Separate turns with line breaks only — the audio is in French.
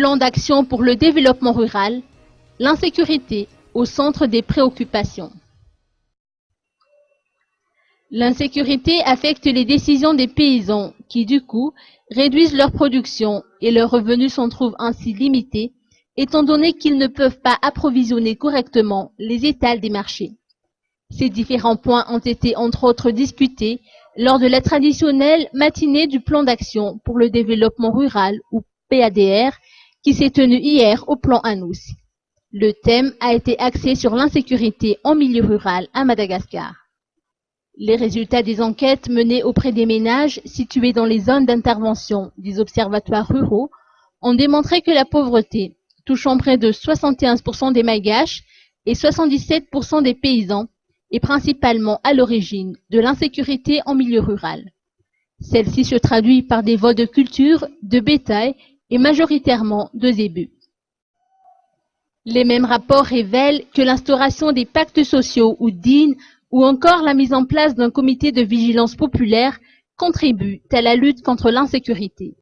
Plan d'action pour le développement rural, l'insécurité au centre des préoccupations. L'insécurité affecte les décisions des paysans qui, du coup, réduisent leur production et leurs revenus s'en trouvent ainsi limités, étant donné qu'ils ne peuvent pas approvisionner correctement les étals des marchés. Ces différents points ont été entre autres discutés lors de la traditionnelle matinée du plan d'action pour le développement rural ou PADR qui s'est tenue hier au plan Anous. Le thème a été axé sur l'insécurité en milieu rural à Madagascar. Les résultats des enquêtes menées auprès des ménages situés dans les zones d'intervention des observatoires ruraux ont démontré que la pauvreté, touchant près de 71% des Malgaches et 77% des paysans, est principalement à l'origine de l'insécurité en milieu rural. Celle-ci se traduit par des vols de culture, de bétail et majoritairement de zébus. Les mêmes rapports révèlent que l'instauration des pactes sociaux ou DIN ou encore la mise en place d'un comité de vigilance populaire contribuent à la lutte contre l'insécurité.